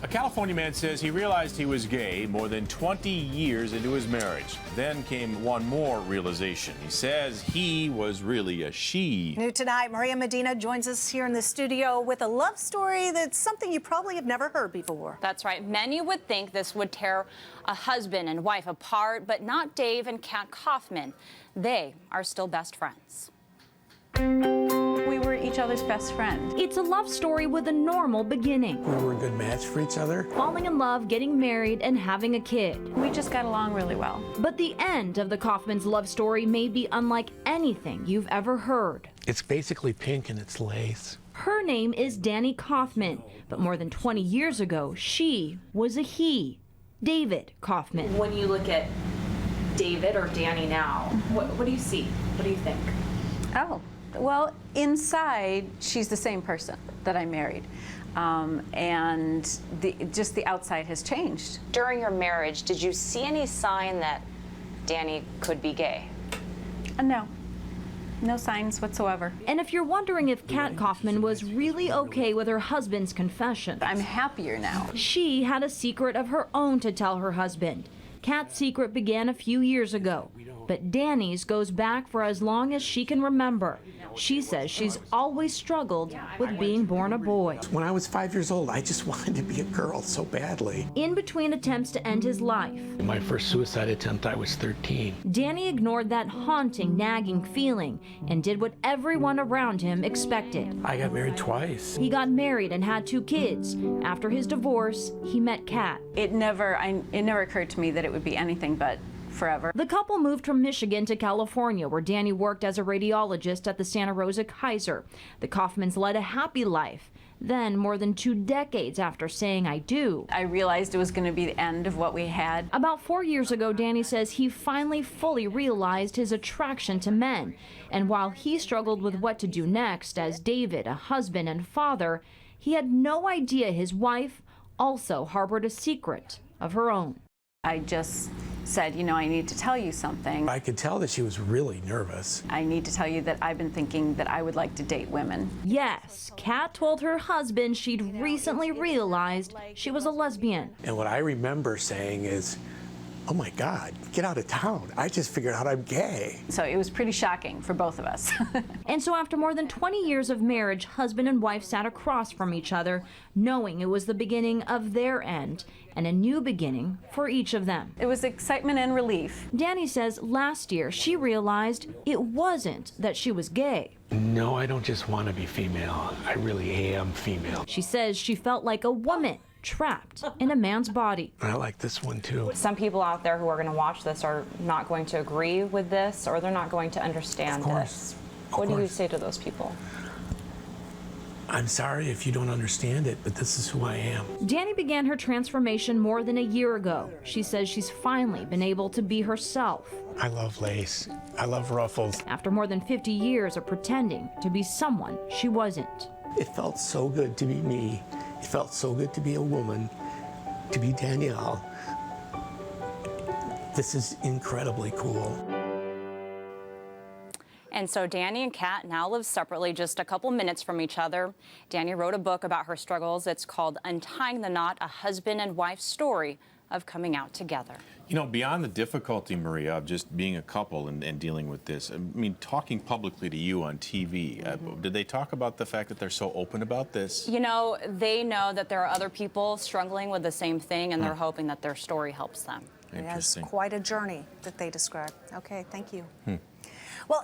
A California man says he realized he was gay more than 20 years into his marriage. Then came one more realization. He says he was really a she. New tonight, Maria Medina joins us here in the studio with a love story that's something you probably have never heard before. That's right. Many would think this would tear a husband and wife apart, but not Dave and Kat Kaufman. They are still best friends. We were each other's best friend. It's a love story with a normal beginning. We were a good match for each other. Falling in love, getting married, and having a kid. We just got along really well. But the end of the Kaufman's love story may be unlike anything you've ever heard. It's basically pink and it's lace. Her name is Danny Kaufman, but more than 20 years ago, she was a he, David Kaufman. When you look at David or Danny now, what do you see? What do you think? Oh, well, inside, she's the same person that I married. And just the outside has changed. During your marriage, did you see any sign that Danny could be gay? No. No signs whatsoever. And if you're wondering if Kat Kaufman was really okay with her husband's confession, I'm happier now. she had a secret of her own to tell her husband. Kat's secret began a few years ago, but Danny's goes back for as long as she can remember. She says she's always struggled with being born a boy. When I was 5 years old, I just wanted to be a girl so badly. In between attempts to end his life, In my first suicide attempt, I was 13. Danny ignored that haunting, nagging feeling and did what everyone around him expected. I got married twice. He got married and had 2 kids. After his divorce, he met Kat. It never occurred to me that it would be anything but forever. The couple moved from Michigan to California, where Danny worked as a radiologist at the Santa Rosa Kaiser. The Kaufmans led a happy life. Then, more than 2 decades after saying I do, I realized it was going to be the end of what we had. about 4 years ago, Danny says he finally fully realized his attraction to men. And while he struggled with what to do next as David, a husband and father, he had no idea his wife also harbored a secret of her own. I just said, you know, I need to tell you something. I could tell that she was really nervous. I need to tell you that I've been thinking that I would like to date women. Yes, Kat told her husband she'd recently realized she was a lesbian. And what I remember saying is, oh my God, get out of town. I just figured out I'm gay. So it was pretty shocking for both of us. And so after more than 20 years of marriage, husband and wife sat across from each other, knowing it was the beginning of their end and a new beginning for each of them. It was excitement and relief. Danny says last year she realized it wasn't that she was gay. No, I don't just want to be female. I really am female. She says she felt like a woman trapped in a man's body. I like this one too. Some people out there who are going to watch this are not going to agree with this, or they're not going to understand Of course. this. Of What do you course. say to those people? I'm sorry if you don't understand it, but this is who I am. Danny began her transformation more than a year ago. She says she's finally been able to be herself. I love lace. I love ruffles. After more than 50 years of pretending to be someone she wasn't. It felt so good to be me. It felt so good to be a woman, to be Danielle. This is incredibly cool. And so Danny and Kat now live separately, just a couple minutes from each other. Danny wrote a book about her struggles. It's called Untying the Knot, a husband and wife story of coming out together. You know, beyond the difficulty, Maria, of just being a couple and dealing with this, I mean, talking publicly to you on TV, did they talk about the fact that they're so open about this? You know, they know that there are other people struggling with the same thing, and they're hoping that their story helps them. It has Interesting. quite a journey that they describe. Okay, thank you. Well.